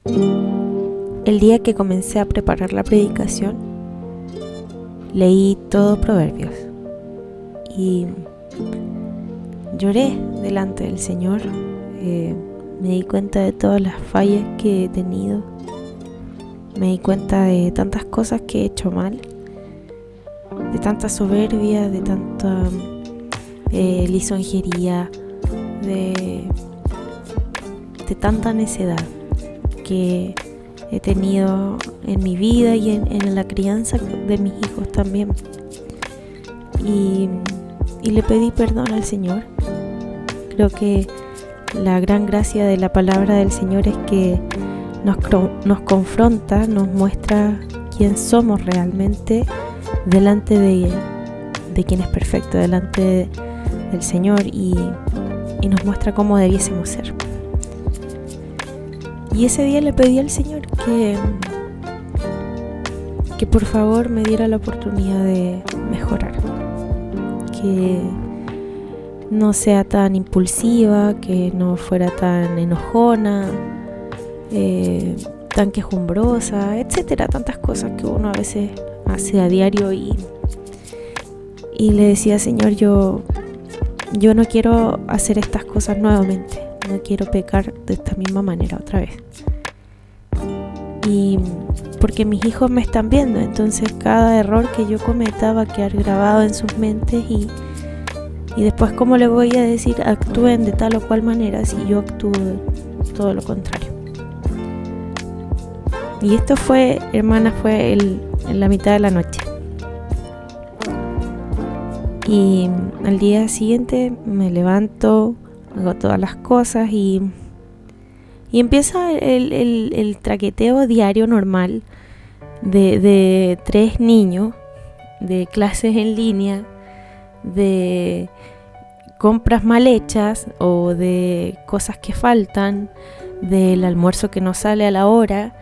El día que comencé a preparar la predicación, leí todo Proverbios y lloré delante del Señor. Me di cuenta de todas las fallas que he tenido. Me di cuenta de tantas cosas que he hecho mal, de tanta soberbia, de tanta lisonjería, de tanta necedad que he tenido en mi vida y en la crianza de mis hijos también. Y le pedí perdón al Señor. Creo que la gran gracia de la palabra del Señor es que nos confronta, nos muestra quién somos realmente delante de quien es perfecto, delante del Señor, y nos muestra cómo debiésemos ser. Y ese día le pedí al Señor que por favor me diera la oportunidad de mejorar, que no sea tan impulsiva, que no fuera tan enojona, tan quejumbrosa, etcétera, tantas cosas que uno a veces hace a diario. Y le decía: Señor, yo no quiero hacer estas cosas nuevamente, no quiero pecar de esta misma manera otra vez. Y porque mis hijos me están viendo, entonces cada error que yo cometa va a quedar grabado en sus mentes, y después, ¿cómo le voy a decir actúen de tal o cual manera si yo actúo todo lo contrario? Y esto fue, hermana, en la mitad de la noche. Y al día siguiente me levanto, hago todas las cosas y empieza el traqueteo diario normal de 3 niños, de clases en línea, de compras mal hechas o de cosas que faltan, del almuerzo que no sale a la hora,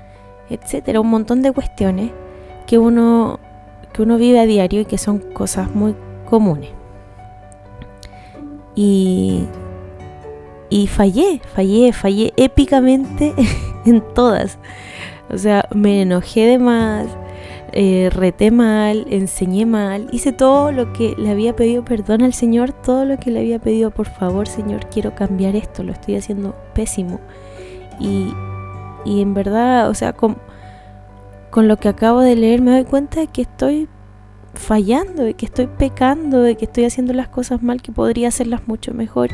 etcétera. Un montón de cuestiones que uno vive a diario y que son cosas muy comunes. Y fallé épicamente en todas. O sea, me enojé de más, reté mal, enseñé mal, hice todo lo que le había pedido perdón al Señor, todo lo que le había pedido: por favor, Señor, quiero cambiar esto, lo estoy haciendo pésimo. Y en verdad, o sea, con lo que acabo de leer me doy cuenta de que estoy fallando, de que estoy pecando, de que estoy haciendo las cosas mal, que podría hacerlas mucho mejor.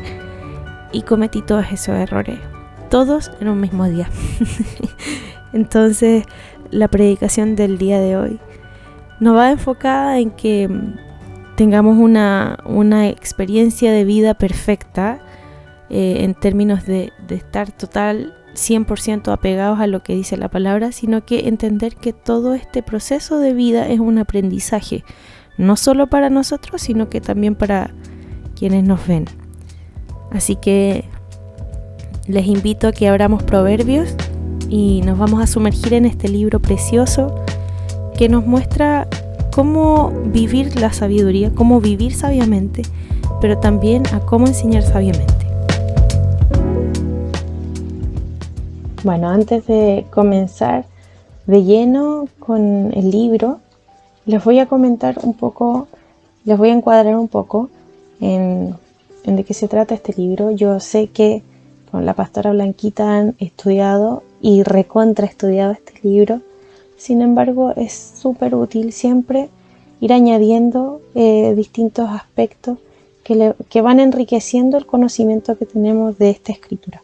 Y cometí todos esos errores, todos en un mismo día. Entonces, la predicación del día de hoy nos va enfocada en que tengamos una experiencia de vida perfecta, en términos de estar total 100% apegados a lo que dice la palabra, sino que entender que todo este proceso de vida es un aprendizaje, no solo para nosotros, sino que también para quienes nos ven. Así que les invito a que abramos Proverbios y nos vamos a sumergir en este libro precioso que nos muestra cómo vivir la sabiduría, cómo vivir sabiamente, pero también a cómo enseñar sabiamente. Bueno, antes de comenzar de lleno con el libro, les voy a comentar un poco, les voy a encuadrar un poco en de qué se trata este libro. Yo sé que con la pastora Blanquita han estudiado y recontra estudiado este libro. Sin embargo, es súper útil siempre ir añadiendo distintos aspectos que van enriqueciendo el conocimiento que tenemos de esta escritura.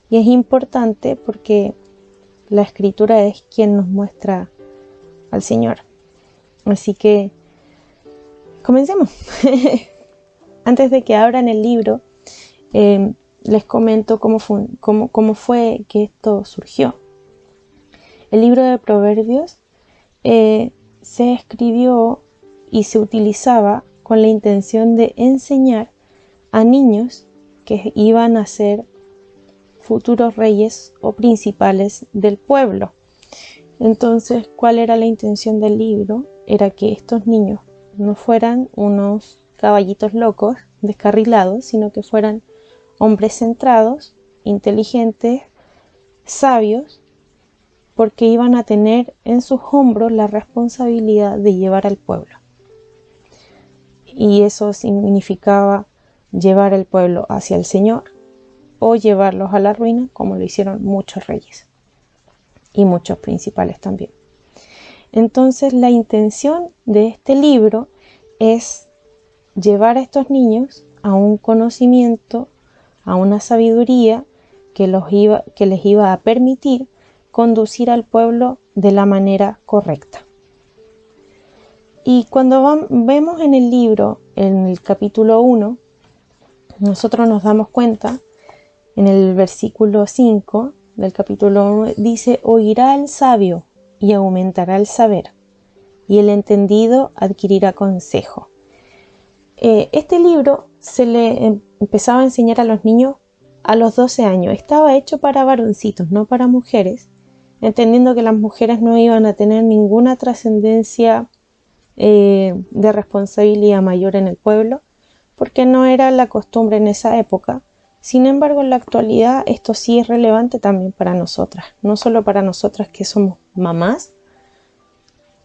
Y es importante porque la escritura es quien nos muestra al Señor. Así que comencemos. Antes de que abran el libro, les comento cómo fue que esto surgió. El libro de Proverbios se escribió y se utilizaba con la intención de enseñar a niños que iban a ser futuros reyes o principales del pueblo. Entonces, ¿cuál era la intención del libro? Era que estos niños no fueran unos caballitos locos, descarrilados, sino que fueran hombres centrados, inteligentes, sabios, porque iban a tener en sus hombros la responsabilidad de llevar al pueblo. Y eso significaba llevar al pueblo hacia el Señor o llevarlos a la ruina, como lo hicieron muchos reyes y muchos principales también. Entonces la intención de este libro es llevar a estos niños a un conocimiento, a una sabiduría que les iba a permitir conducir al pueblo de la manera correcta. Y cuando vemos en el libro, en el capítulo 1, nosotros nos damos cuenta, en el versículo 5 del capítulo 1, dice: oirá el sabio y aumentará el saber, y el entendido adquirirá consejo. Este libro se le empezaba a enseñar a los niños a los 12 años. Estaba hecho para varoncitos, no para mujeres, entendiendo que las mujeres no iban a tener ninguna trascendencia de responsabilidad mayor en el pueblo, porque no era la costumbre en esa época. Sin embargo, en la actualidad esto sí es relevante también para nosotras, no solo para nosotras que somos mamás,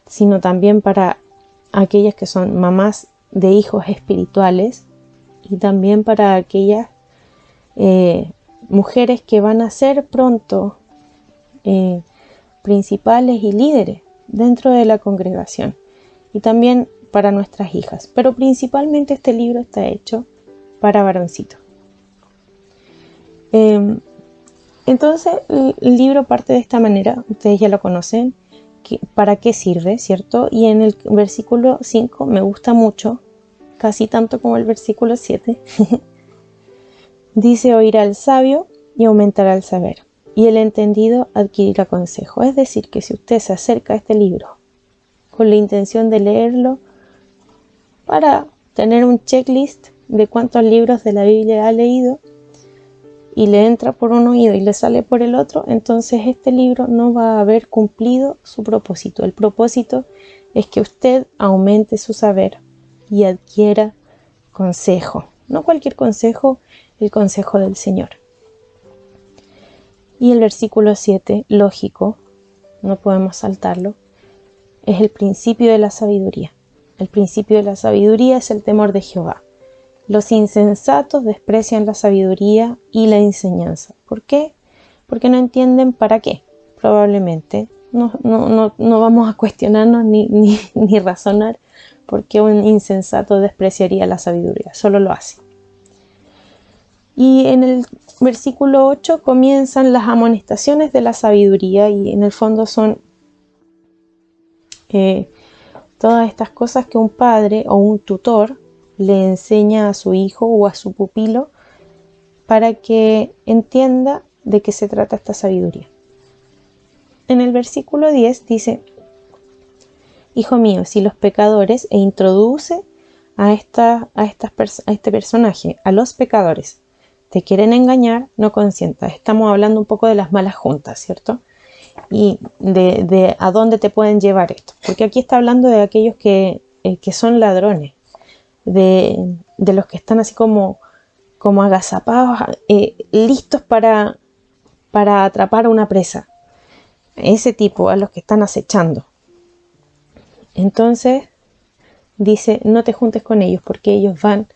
sino también para aquellas que son mamás de hijos espirituales y también para aquellas mujeres que van a ser pronto principales y líderes dentro de la congregación, y también para nuestras hijas, pero principalmente este libro está hecho para varoncitos. Entonces el libro parte de esta manera, ustedes ya lo conocen, para qué sirve, ¿cierto? Y en el versículo 5 me gusta mucho, casi tanto como el versículo 7, dice: oirá el sabio y aumentará el saber, y el entendido adquirirá consejo. Es decir, que si usted se acerca a este libro con la intención de leerlo para tener un checklist de cuántos libros de la Biblia ha leído, y le entra por un oído y le sale por el otro, entonces este libro no va a haber cumplido su propósito. El propósito es que usted aumente su saber y adquiera consejo. No cualquier consejo, el consejo del Señor. Y el versículo 7, lógico, no podemos saltarlo, es el principio de la sabiduría. El principio de la sabiduría es el temor de Jehová. Los insensatos desprecian la sabiduría y la enseñanza. ¿Por qué? Porque no entienden para qué. Probablemente no vamos a cuestionarnos ni razonar por qué un insensato despreciaría la sabiduría. Solo lo hace. Y en el versículo 8 comienzan las amonestaciones de la sabiduría, y en el fondo son todas estas cosas que un padre o un tutor le enseña a su hijo o a su pupilo para que entienda de qué se trata esta sabiduría. En el versículo 10 dice: hijo mío, si los pecadores, e introduce a este personaje, a los pecadores, te quieren engañar, no consientas. Estamos hablando un poco de las malas juntas, ¿cierto? Y de a dónde te pueden llevar esto. Porque aquí está hablando de aquellos que son ladrones, de los que están así como agazapados, listos para atrapar a una presa. Ese tipo, a los que están acechando. Entonces dice: no te juntes con ellos, porque ellos van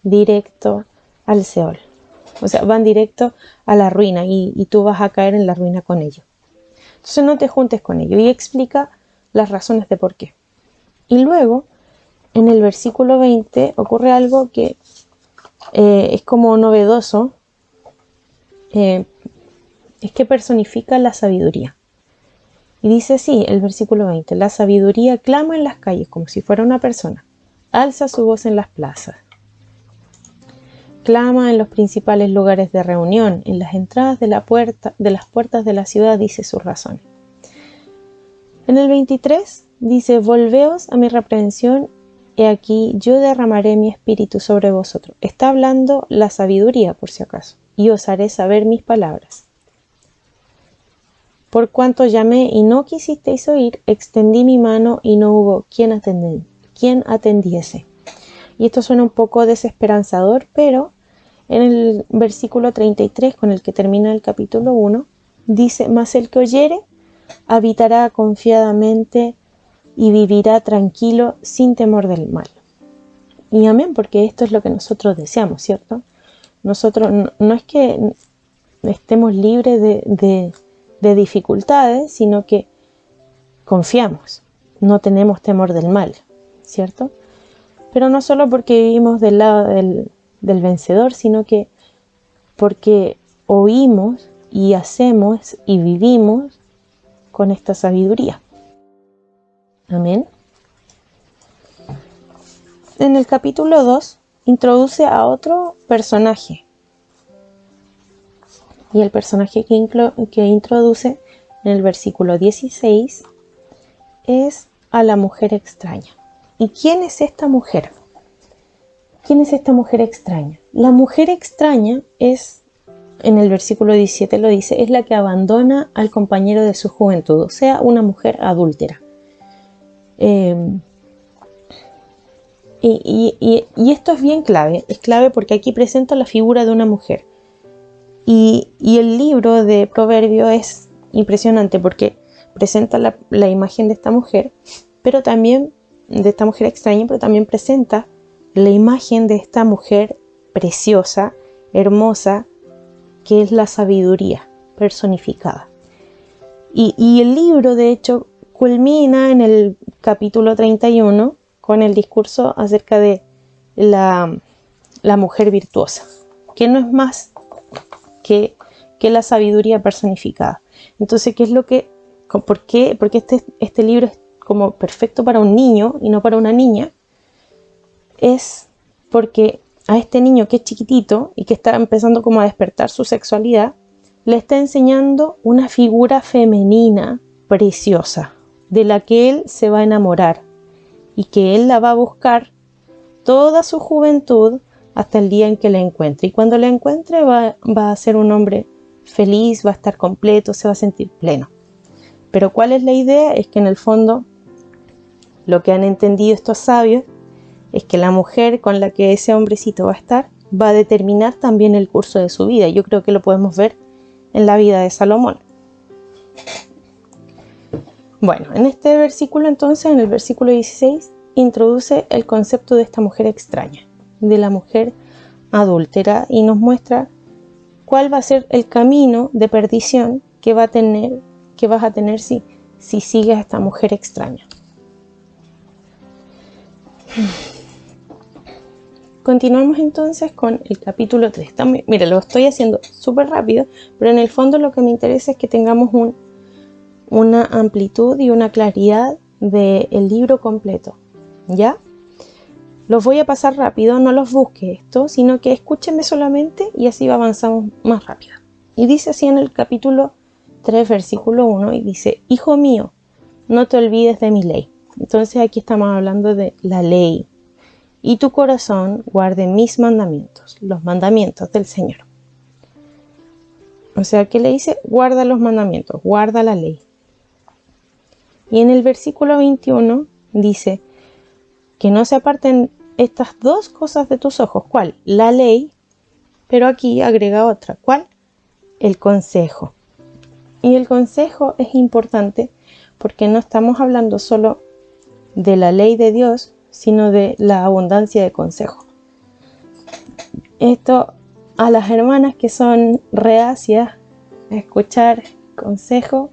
directo al Seol. O sea, van directo a la ruina, y tú vas a caer en la ruina con ellos. Entonces no te juntes con ellos, y explica las razones de por qué. Y luego, en el versículo 20, ocurre algo que es como novedoso, es que personifica la sabiduría. Y dice así el versículo 20: la sabiduría clama en las calles como si fuera una persona, alza su voz en las plazas, clama en los principales lugares de reunión, en las entradas de las puertas de la ciudad, dice sus razones. En el 23 dice: volveos a mi reprensión, he aquí yo derramaré mi espíritu sobre vosotros. Está hablando la sabiduría, por si acaso, y os haré saber mis palabras. Por cuanto llamé y no quisisteis oír, extendí mi mano y no hubo quien atendiese. Y esto suena un poco desesperanzador, pero en el versículo 33, con el que termina el capítulo 1, dice: mas el que oyere habitará confiadamente y vivirá tranquilo sin temor del mal. Y amén, porque esto es lo que nosotros deseamos, ¿cierto? Nosotros no es que estemos libres de dificultades, sino que confiamos, no tenemos temor del mal, ¿cierto? Pero no solo porque vivimos del lado del vencedor, sino que porque oímos y hacemos y vivimos con esta sabiduría. Amén. En el capítulo 2 introduce a otro personaje. Y el personaje que introduce en el versículo 16 es a la mujer extraña. ¿Y quién es esta mujer? ¿Quién es esta mujer extraña? La mujer extraña es, en el versículo 17 lo dice, es la que abandona al compañero de su juventud, o sea, una mujer adúltera. Y esto es bien clave, es clave porque aquí presenta la figura de una mujer. Y el libro de Proverbios es impresionante porque presenta la imagen de esta mujer, pero también de esta mujer extraña, pero también presenta la imagen de esta mujer preciosa, hermosa, que es la sabiduría personificada. Y el libro, de hecho, culmina en el capítulo 31 con el discurso acerca de la mujer virtuosa, que no es más que la sabiduría personificada. Entonces, ¿qué es lo que, por qué este libro es como perfecto para un niño y no para una niña? Es porque a este niño que es chiquitito y que está empezando como a despertar su sexualidad, le está enseñando una figura femenina preciosa, de la que él se va a enamorar y que él la va a buscar toda su juventud hasta el día en que la encuentre. Y cuando la encuentre va a ser un hombre feliz, va a estar completo, se va a sentir pleno. Pero ¿cuál es la idea? Es que en el fondo lo que han entendido estos sabios es que la mujer con la que ese hombrecito va a estar va a determinar también el curso de su vida. Yo creo que lo podemos ver en la vida de Salomón. Bueno, en este versículo entonces, en el versículo 16, introduce el concepto de esta mujer extraña, de la mujer adúltera, y nos muestra cuál va a ser el camino de perdición que vas a tener si sigues a esta mujer extraña. Continuamos entonces con el capítulo 3. Mira, lo estoy haciendo súper rápido, pero en el fondo lo que me interesa es que tengamos una amplitud y una claridad del libro completo, ¿ya? Los voy a pasar rápido, no los busque esto, sino que escúchenme solamente y así avanzamos más rápido. Y dice así en el capítulo 3, versículo 1, y dice: Hijo mío, no te olvides de mi ley. Entonces aquí estamos hablando de la ley. Y tu corazón guarde mis mandamientos, los mandamientos del Señor. O sea, ¿qué le dice? Guarda los mandamientos, guarda la ley. Y en el versículo 21 dice que no se aparten estas dos cosas de tus ojos. ¿Cuál? La ley, pero aquí agrega otra. ¿Cuál? El consejo. Y el consejo es importante porque no estamos hablando solo de la ley de Dios, sino de la abundancia de consejo. Esto a las hermanas que son reacias a escuchar consejo,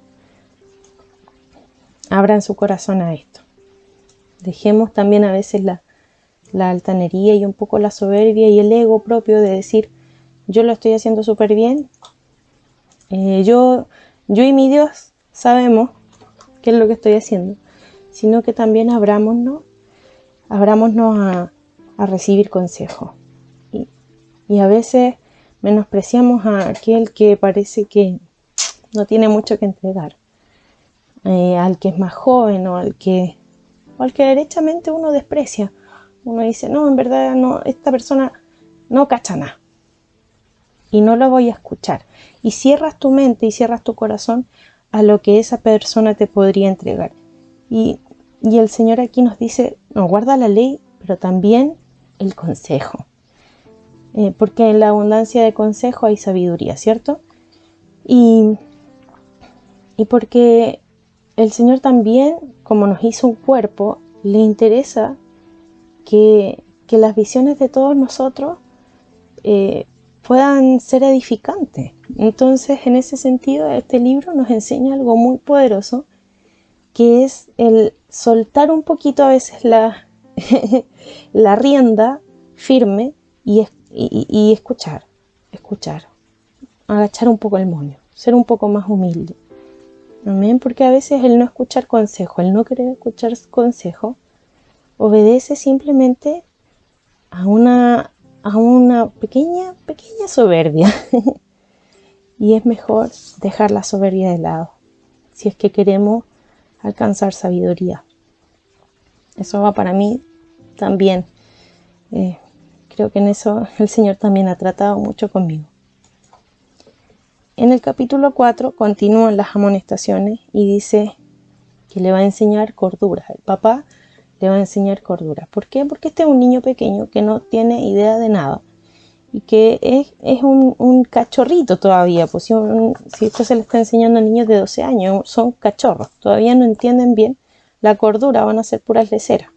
abran su corazón a esto. Dejemos también a veces la altanería y un poco la soberbia y el ego propio de decir: yo lo estoy haciendo súper bien, yo y mi Dios sabemos qué es lo que estoy haciendo, sino que también abrámonos a recibir consejo. Y a veces menospreciamos a aquel que parece que no tiene mucho que entregar, al que es más joven o al que derechamente uno desprecia. Uno dice: no, en verdad no, esta persona no cacha nada y no lo voy a escuchar. Y cierras tu mente y cierras tu corazón a lo que esa persona te podría entregar. Y el Señor aquí nos dice: no, guarda la ley, pero también el consejo. Porque en la abundancia de consejo hay sabiduría, ¿cierto? Y porque el Señor también, como nos hizo un cuerpo, le interesa que las visiones de todos nosotros puedan ser edificantes. Entonces, en ese sentido, este libro nos enseña algo muy poderoso, que es el soltar un poquito a veces la, la rienda firme y escuchar, agachar un poco el moño, ser un poco más humilde. Amén, porque a veces el no escuchar consejo, el no querer escuchar consejo, obedece simplemente a una pequeña soberbia. Y es mejor dejar la soberbia de lado, si es que queremos alcanzar sabiduría. Eso va para mí también. Creo que en eso el Señor también ha tratado mucho conmigo. En el capítulo 4 continúan las amonestaciones y dice que le va a enseñar cordura. El papá le va a enseñar cordura. ¿Por qué? Porque este es un niño pequeño que no tiene idea de nada y que es un cachorrito todavía. Pues si esto se le está enseñando a niños de 12 años, son cachorros, todavía no entienden bien la cordura, van a ser puras leceras.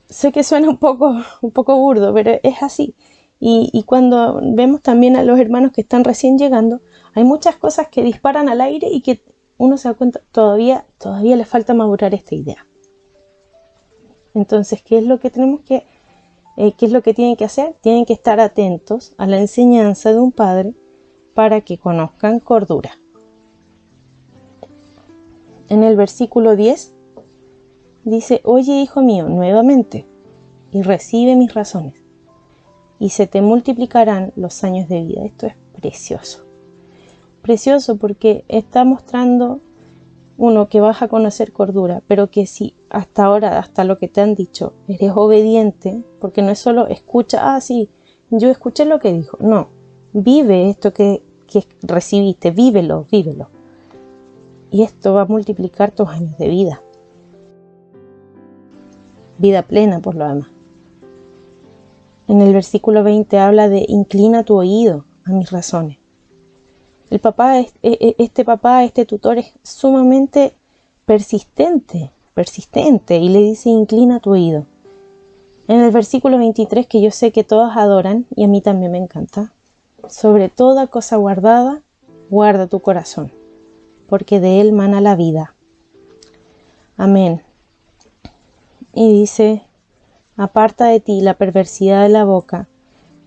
Sé que suena un poco burdo, pero es así. Y cuando vemos también a los hermanos que están recién llegando, hay muchas cosas que disparan al aire y que uno se da cuenta, todavía le falta madurar esta idea. Entonces, ¿qué es lo que qué es lo que tienen que hacer? Tienen que estar atentos a la enseñanza de un padre para que conozcan cordura. En el versículo 10 dice: oye, hijo mío, nuevamente, y recibe mis razones, y se te multiplicarán los años de vida. Esto es precioso. Precioso porque está mostrando, uno, que vas a conocer cordura, pero que si hasta ahora, hasta lo que te han dicho, eres obediente, porque no es solo escucha, sí, yo escuché lo que dijo. No, vive esto que recibiste, vívelo. Y esto va a multiplicar tus años de vida. Vida plena, por lo demás. En el versículo 20 habla de: inclina tu oído a mis razones. Este tutor es sumamente persistente, y le dice: inclina tu oído. En el versículo 23, que yo sé que todos adoran, y a mí también me encanta: sobre toda cosa guardada, guarda tu corazón, porque de él mana la vida. Amén. Y dice: aparta de ti la perversidad de la boca,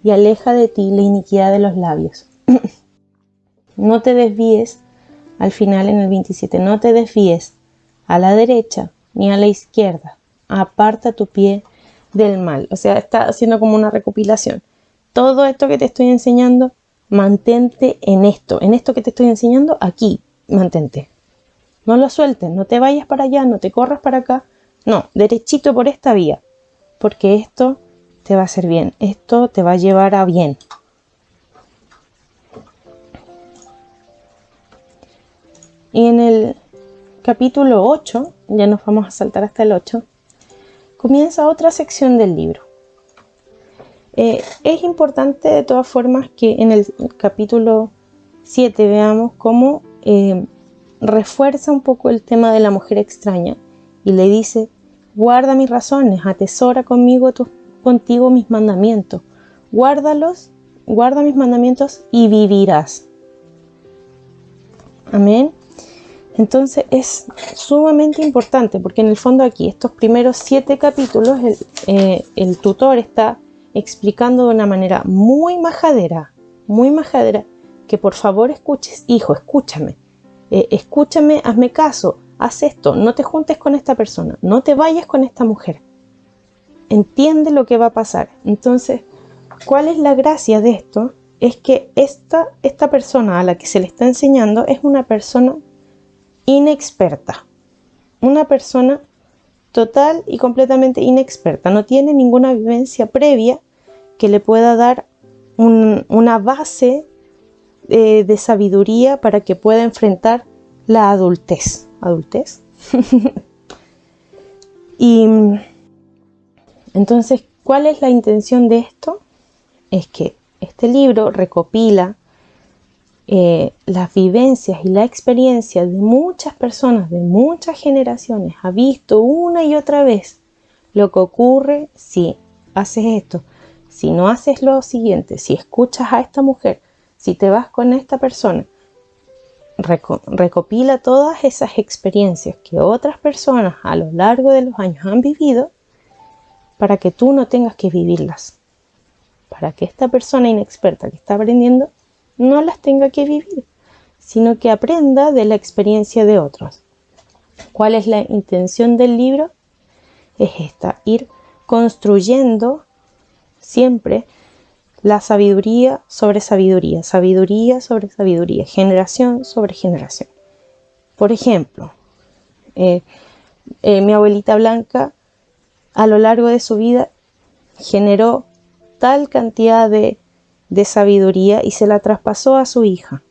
y aleja de ti la iniquidad de los labios. No te desvíes, al final en el 27, no te desvíes a la derecha ni a la izquierda, aparta tu pie del mal. O sea, está haciendo como una recopilación. Todo esto que te estoy enseñando, mantente en esto que te estoy enseñando, aquí, mantente. No lo sueltes, no te vayas para allá, no te corras para acá, no, derechito por esta vía, porque esto te va a hacer bien, esto te va a llevar a bien. Y en el capítulo 8, ya nos vamos a saltar hasta el 8, comienza otra sección del libro. Es importante de todas formas que en el capítulo 7 veamos cómo refuerza un poco el tema de la mujer extraña y le dice: guarda mis razones, atesora contigo mis mandamientos, guarda mis mandamientos y vivirás. Amén. Entonces es sumamente importante, porque en el fondo aquí, estos primeros 7 capítulos, el tutor está explicando de una manera muy majadera, que por favor escuches. Hijo, escúchame, hazme caso, haz esto, no te juntes con esta persona, no te vayas con esta mujer. Entiende lo que va a pasar. Entonces, ¿cuál es la gracia de esto? Es que esta persona a la que se le está enseñando es una persona inexperta, una persona total y completamente inexperta, no tiene ninguna vivencia previa que le pueda dar una base de sabiduría para que pueda enfrentar la adultez. Y entonces, ¿cuál es la intención de esto? Es que este libro recopila las vivencias y la experiencia de muchas personas, de muchas generaciones, ha visto una y otra vez lo que ocurre si haces esto, si no haces lo siguiente, si escuchas a esta mujer, si te vas con esta persona. Recopila todas esas experiencias que otras personas a lo largo de los años han vivido para que tú no tengas que vivirlas, para que esta persona inexperta que está aprendiendo no las tenga que vivir, sino que aprenda de la experiencia de otros. ¿Cuál es la intención del libro? Es esta, ir construyendo siempre la sabiduría sobre sabiduría, sabiduría sobre sabiduría, generación sobre generación. Por ejemplo, mi abuelita Blanca a lo largo de su vida generó tal cantidad de sabiduría y se la traspasó a su hija.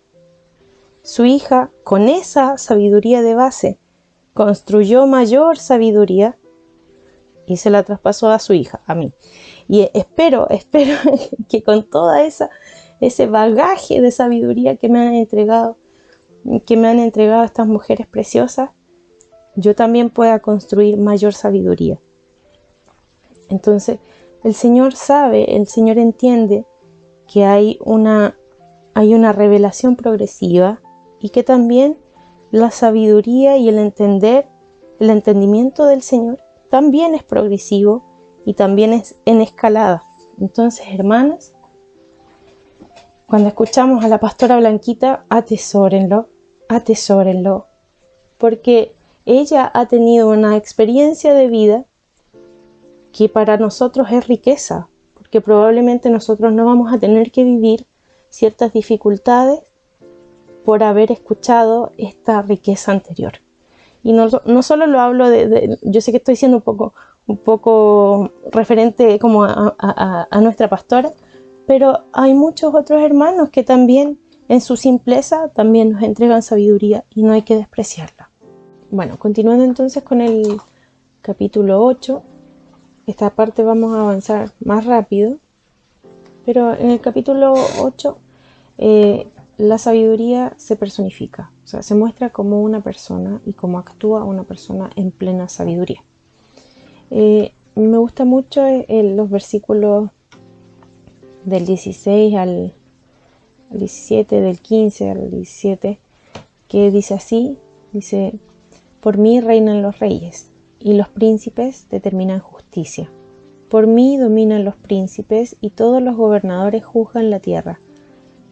Su hija, con esa sabiduría de base, construyó mayor sabiduría y se la traspasó a su hija, a mí. Y espero que con toda ese bagaje de sabiduría que me han entregado estas mujeres preciosas, yo también pueda construir mayor sabiduría. Entonces, el Señor sabe, el Señor entiende que hay una revelación progresiva y que también la sabiduría y el entendimiento del Señor también es progresivo y también es en escalada. Entonces, hermanas, cuando escuchamos a la pastora Blanquita, atesórenlo, porque ella ha tenido una experiencia de vida que para nosotros es riqueza, porque probablemente nosotros no vamos a tener que vivir ciertas dificultades por haber escuchado esta riqueza anterior. Y no solo lo hablo yo sé que estoy siendo un poco referente como a nuestra pastora, pero hay muchos otros hermanos que también en su simpleza también nos entregan sabiduría y no hay que despreciarla. Bueno, continuando entonces con el capítulo 8, esta parte vamos a avanzar más rápido, pero en el capítulo 8 la sabiduría se personifica, o sea, se muestra como una persona y cómo actúa una persona en plena sabiduría. Me gusta mucho los versículos del 16 al 17, del 15 al 17, que dice así, dice: por mí reinan los reyes y los príncipes determinan justicia. Por mí dominan los príncipes y todos los gobernadores juzgan la tierra.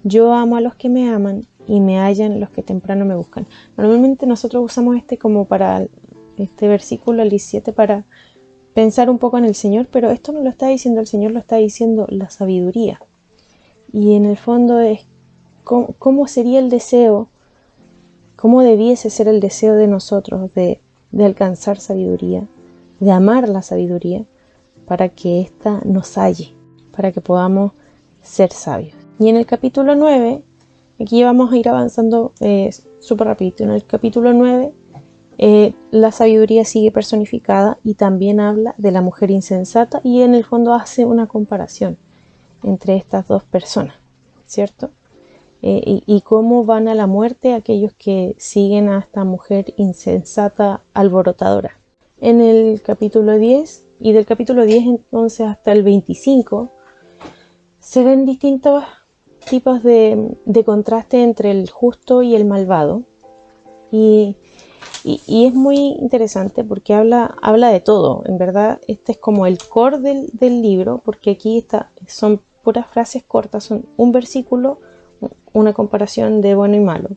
Yo amo a los que me aman y me hallan los que temprano me buscan. Normalmente nosotros usamos como para este versículo, el 17, para pensar un poco en el Señor, pero esto no lo está diciendo el Señor, lo está diciendo la sabiduría. Y en el fondo es cómo sería el deseo, cómo debiese ser el deseo de nosotros de alcanzar sabiduría, de amar la sabiduría, para que ésta nos halle, para que podamos ser sabios. Y en el capítulo 9, aquí vamos a ir avanzando súper rapidito. En el capítulo 9, la sabiduría sigue personificada y también habla de la mujer insensata y en el fondo hace una comparación entre estas dos personas, ¿cierto? Y cómo van a la muerte aquellos que siguen a esta mujer insensata alborotadora. En el capítulo 10, y del capítulo 10 entonces hasta el 25, se ven distintos tipos de contraste entre el justo y el malvado. Y es muy interesante porque habla de todo. En verdad, este es como el core del libro, porque aquí son puras frases cortas, son un versículo, una comparación de bueno y malo,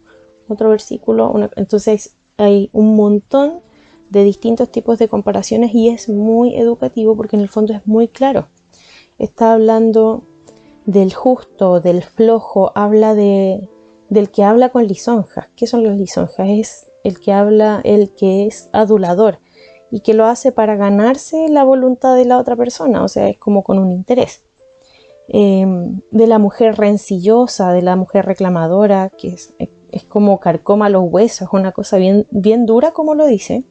otro versículo, entonces hay un montón de distintos tipos de comparaciones y es muy educativo porque en el fondo es muy claro. Está hablando del justo, del flojo, habla del que habla con lisonjas. ¿Qué son las lisonjas? Es el que es adulador y que lo hace para ganarse la voluntad de la otra persona, o sea, es como con un interés. De la mujer rencillosa, de la mujer reclamadora, que es como carcoma los huesos, una cosa bien, bien dura, como lo dice.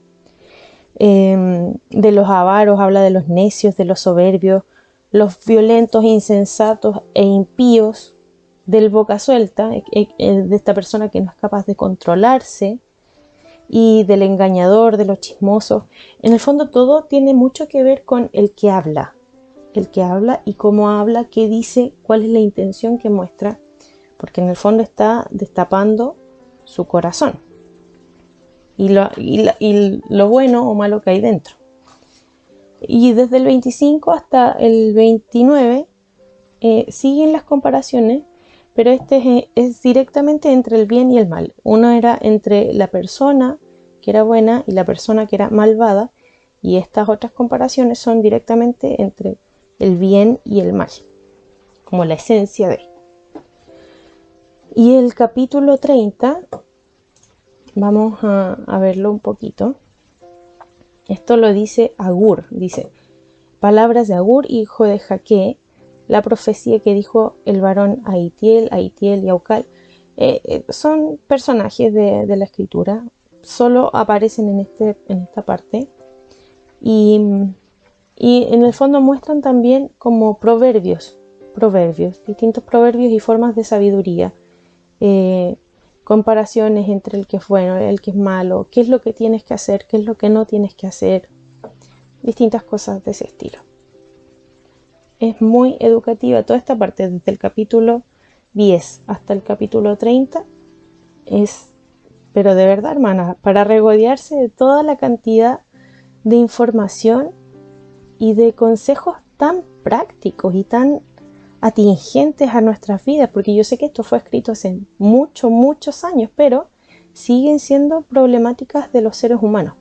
De los avaros, habla de los necios, de los soberbios, los violentos, insensatos e impíos, del boca suelta, de esta persona que no es capaz de controlarse, y del engañador, de los chismosos. En el fondo todo tiene mucho que ver con el que habla y cómo habla, qué dice, cuál es la intención que muestra, porque en el fondo está destapando su corazón y lo bueno o malo que hay dentro. Y desde el 25 hasta el 29 siguen las comparaciones, pero este es directamente entre el bien y el mal. Uno era entre la persona que era buena y la persona que era malvada, y estas otras comparaciones son directamente entre el bien y el mal, como la esencia de. Y el capítulo 30, vamos a verlo un poquito. Esto lo dice Agur, dice: palabras de Agur, hijo de Jaque, la profecía que dijo el varón Aitiel y Aucal. Son personajes de la escritura, solo aparecen en esta parte, y en el fondo muestran también como proverbios, distintos proverbios y formas de sabiduría, comparaciones entre el que es bueno, el que es malo, qué es lo que tienes que hacer, qué es lo que no tienes que hacer, distintas cosas de ese estilo. Es muy educativa toda esta parte, desde el capítulo 10 hasta el capítulo 30, pero de verdad, hermanas, para regodearse de toda la cantidad de información y de consejos tan prácticos y tan atingentes a nuestras vidas, porque yo sé que esto fue escrito hace muchos años, pero siguen siendo problemáticas de los seres humanos.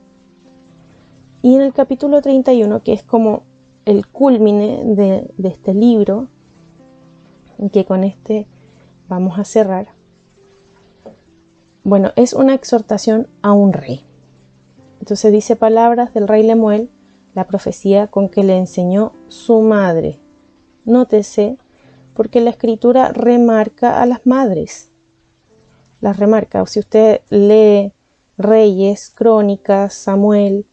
Y en el capítulo 31, que es como el culmine de este libro, que con este vamos a cerrar, bueno, es una exhortación a un rey. Entonces dice: palabras del rey Lemuel, la profecía con que le enseñó su madre. Nótese, porque la escritura remarca a las madres. Las remarca. O si usted lee Reyes, Crónicas, Samuel,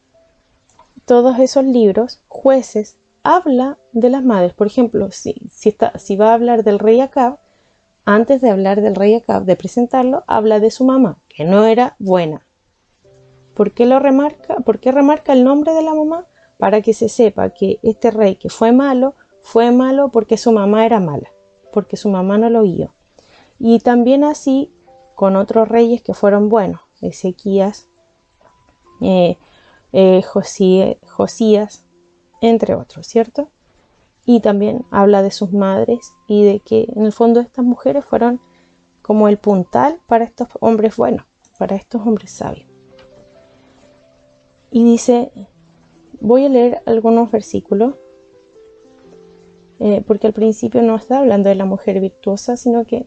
todos esos libros, Jueces, habla de las madres. Por ejemplo, si va a hablar del rey Acab, antes de hablar del rey Acab, de presentarlo, habla de su mamá, que no era buena. ¿Por qué lo remarca? ¿Por qué remarca el nombre de la mamá? Para que se sepa que este rey que fue malo porque su mamá era mala, porque su mamá no lo guió. Y también así con otros reyes que fueron buenos, Ezequías, Josías, entre otros, ¿cierto? Y también habla de sus madres y de que en el fondo estas mujeres fueron como el puntal para estos hombres buenos, para estos hombres sabios. Y dice, voy a leer algunos versículos, porque al principio no está hablando de la mujer virtuosa, sino que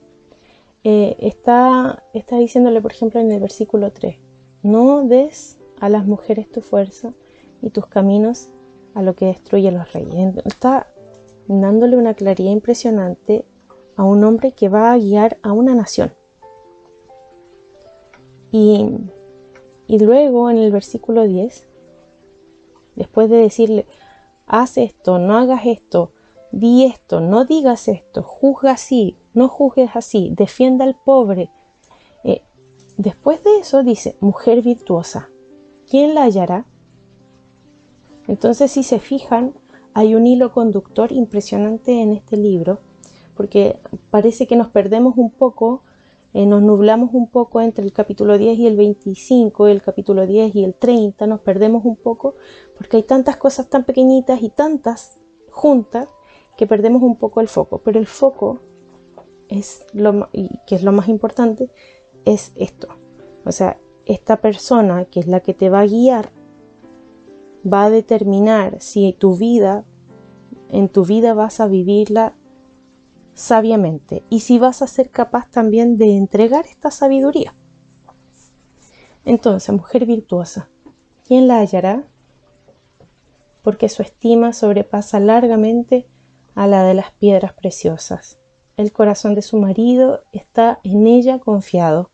está diciéndole, por ejemplo, en el versículo 3, no des a las mujeres tu fuerza y tus caminos a lo que destruye a los reyes. Está dándole una claridad impresionante a un hombre que va a guiar a una nación. Y luego en el versículo 10, después de decirle, haz esto, no hagas esto, di esto, no digas esto, juzga así, no juzgues así, defienda al pobre. Después de eso dice, mujer virtuosa, ¿quién la hallará? Entonces, si se fijan, hay un hilo conductor impresionante en este libro, porque parece que nos perdemos un poco, nos nublamos un poco entre el capítulo 10 y el 25, el capítulo 10 y el 30, nos perdemos un poco, porque hay tantas cosas tan pequeñitas y tantas juntas, que perdemos un poco el foco. Pero el foco que es lo más importante, es esto. O sea, esta persona que es la que te va a guiar, va a determinar si en tu vida vas a vivirla sabiamente y si vas a ser capaz también de entregar esta sabiduría. Entonces, mujer virtuosa, ¿quién la hallará? Porque su estima sobrepasa largamente a la de las piedras preciosas. El corazón de su marido está en ella confiado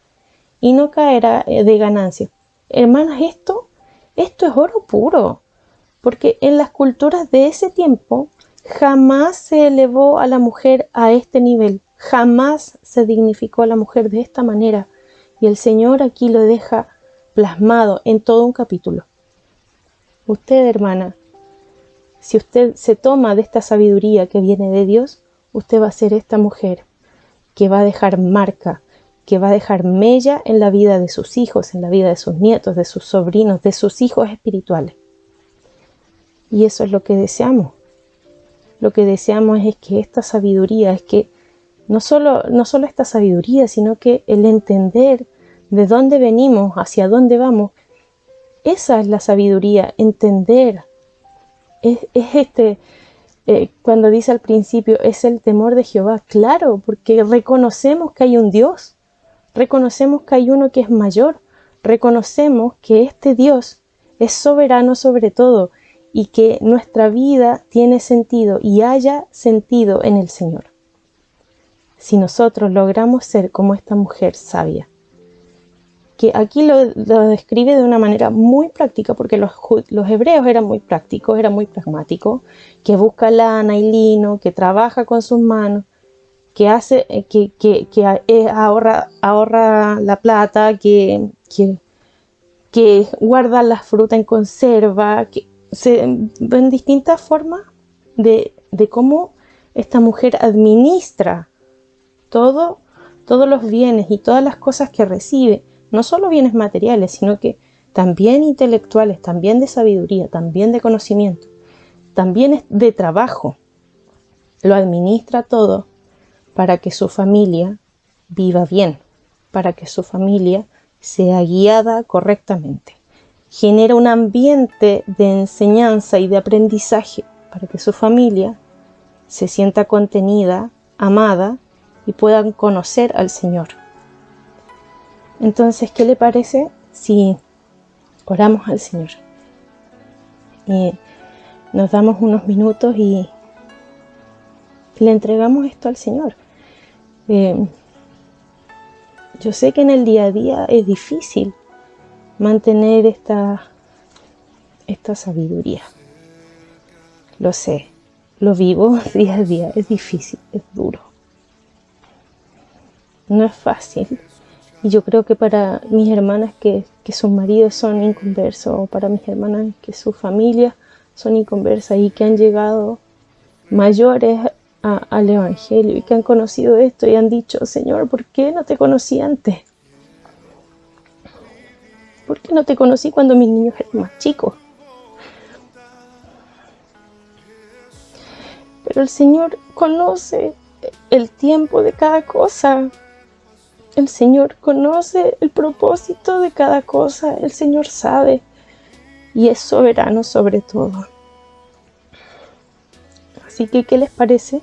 y no caerá de ganancia. Hermanas, esto es oro puro, porque en las culturas de ese tiempo jamás se elevó a la mujer a este nivel, jamás se dignificó a la mujer de esta manera. Y el Señor aquí lo deja plasmado en todo un capítulo. Usted, hermana, si usted se toma de esta sabiduría que viene de Dios, usted va a ser esta mujer que va a dejar marca, que va a dejar mella en la vida de sus hijos, en la vida de sus nietos, de sus sobrinos, de sus hijos espirituales. Y eso es lo que deseamos. Lo que deseamos es que esta sabiduría, es que no solo esta sabiduría, sino que el entender de dónde venimos, hacia dónde vamos, esa es la sabiduría, entender. Cuando dice al principio, es el temor de Jehová, claro, porque reconocemos que hay un Dios, reconocemos que hay uno que es mayor, reconocemos que este Dios es soberano sobre todo y que nuestra vida tiene sentido y haya sentido en el Señor. Si nosotros logramos ser como esta mujer sabia, que aquí lo describe de una manera muy práctica, porque los hebreos eran muy prácticos, eran muy pragmáticos, que busca lana y lino, que trabaja con sus manos, que hace, ahorra la plata, que guarda la fruta en conserva, que se ven distintas formas de cómo esta mujer administra todos los bienes y todas las cosas que recibe, no solo bienes materiales, sino que también intelectuales, también de sabiduría, también de conocimiento, también de trabajo. Lo administra todo para que su familia viva bien, para que su familia sea guiada correctamente. Genera un ambiente de enseñanza y de aprendizaje para que su familia se sienta contenida, amada y puedan conocer al Señor. Entonces, ¿qué le parece si oramos al Señor? Y nos damos unos minutos y le entregamos esto al Señor. Yo sé que en el día a día es difícil mantener esta sabiduría. Lo sé, lo vivo día a día, es difícil, es duro. No es fácil. Y yo creo que para mis hermanas que sus maridos son inconversos, o para mis hermanas que sus familias son inconversas y que han llegado mayores al Evangelio y que han conocido esto y han dicho, Señor, ¿por qué no te conocí antes? ¿Por qué no te conocí cuando mis niños eran más chicos? Pero el Señor conoce el tiempo de cada cosa. El Señor conoce el propósito de cada cosa. El Señor sabe y es soberano sobre todo. Así que, ¿qué les parece?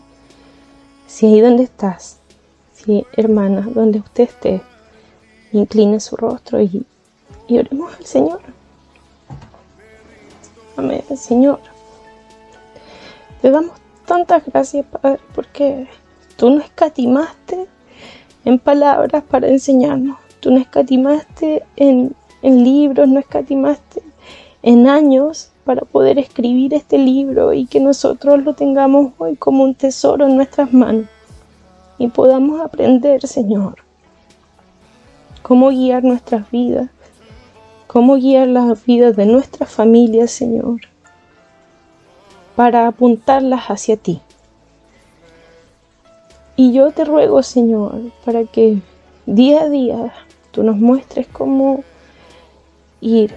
Si ahí donde estás, si hermana, donde usted esté, incline su rostro y oremos al Señor. Amén, Señor. Te damos tantas gracias, Padre, porque tú no escatimaste en palabras para enseñarnos. Tú no escatimaste en libros, no escatimaste en años para poder escribir este libro y que nosotros lo tengamos hoy como un tesoro en nuestras manos y podamos aprender, Señor, cómo guiar nuestras vidas, cómo guiar las vidas de nuestras familias, Señor, para apuntarlas hacia ti. Y yo te ruego, Señor, para que día a día tú nos muestres cómo ir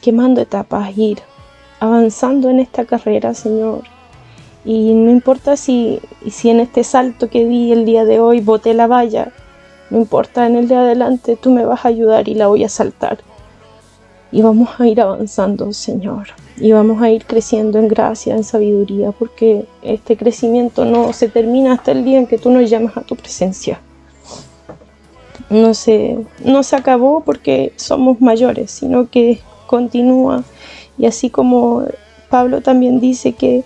quemando etapas, ir avanzando en esta carrera, Señor. Y no importa si en este salto que di el día de hoy boté la valla, no importa, en el de adelante tú me vas a ayudar y la voy a saltar. Y vamos a ir avanzando, Señor. Y vamos a ir creciendo en gracia, en sabiduría, porque este crecimiento no se termina hasta el día en que tú nos llamas a tu presencia. No se acabó porque somos mayores, sino que continúa. Y así como Pablo también dice que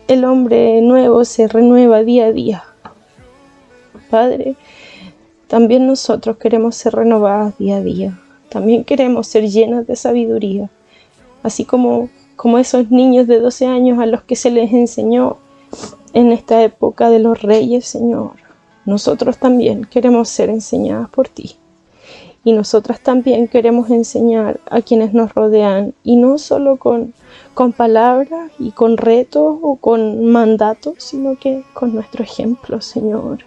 el hombre nuevo se renueva día a día. Padre, también nosotros queremos ser renovadas día a día. También queremos ser llenas de sabiduría. Así como esos niños de 12 años a los que se les enseñó en esta época de los reyes, Señor. nosotros también queremos ser enseñadas por ti. Y nosotras también queremos enseñar a quienes nos rodean, y no solo con palabras y con retos o con mandatos, sino que con nuestro ejemplo, Señor.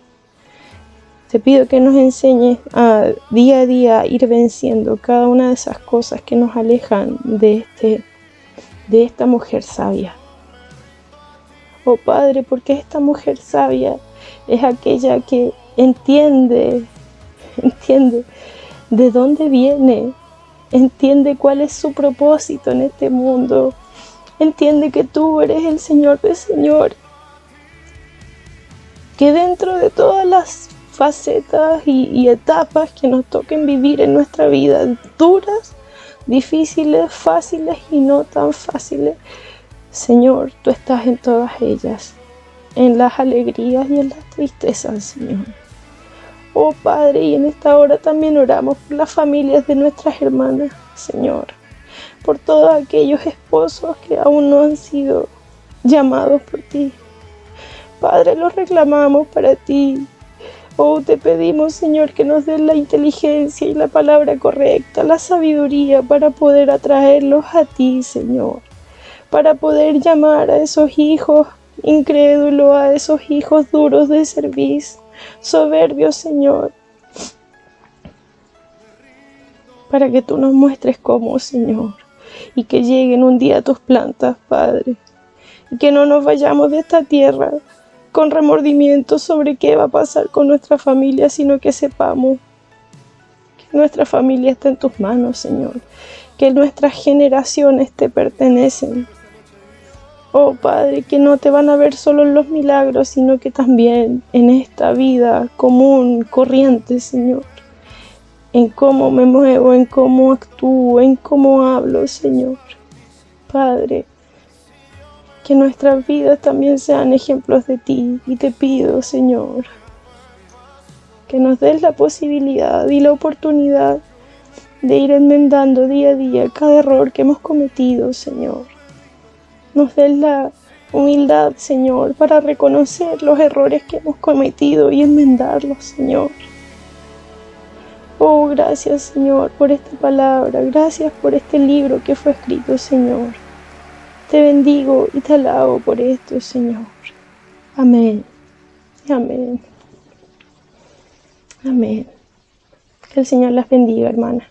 Te pido que nos enseñes a día a día ir venciendo cada una de esas cosas que nos alejan de esta mujer sabia. Oh Padre, porque esta mujer sabia es aquella que entiende de dónde viene, entiende cuál es su propósito en este mundo, entiende que tú eres el Señor de señores, que dentro de todas las facetas y etapas que nos toquen vivir en nuestra vida, duras, difíciles, fáciles y no tan fáciles, Señor, tú estás en todas ellas, en las alegrías y en las tristezas, Señor. Oh Padre, y en esta hora también oramos por las familias de nuestras hermanas, Señor, por todos aquellos esposos que aún no han sido llamados por ti. Padre, los reclamamos para ti. Oh, te pedimos, Señor, que nos des la inteligencia y la palabra correcta, la sabiduría para poder atraerlos a ti, Señor, para poder llamar a esos hijos incrédulos, a esos hijos duros de servicio, soberbios, Señor, para que tú nos muestres cómo, Señor, y que lleguen un día a tus plantas, Padre, y que no nos vayamos de esta tierra con remordimiento sobre qué va a pasar con nuestra familia, sino que sepamos que nuestra familia está en tus manos, Señor, que nuestras generaciones te pertenecen. Oh Padre, que no te van a ver solo en los milagros, sino que también en esta vida común, corriente, Señor. En cómo me muevo, en cómo actúo, en cómo hablo, Señor. Padre, que nuestras vidas también sean ejemplos de ti. Y te pido, Señor, que nos des la posibilidad y la oportunidad de ir enmendando día a día cada error que hemos cometido, Señor. Nos des la humildad, Señor, para reconocer los errores que hemos cometido y enmendarlos, Señor. Oh, gracias, Señor, por esta palabra. Gracias por este libro que fue escrito, Señor. Te bendigo y te alabo por esto, Señor. Amén. Amén. Amén. Que el Señor las bendiga, hermana.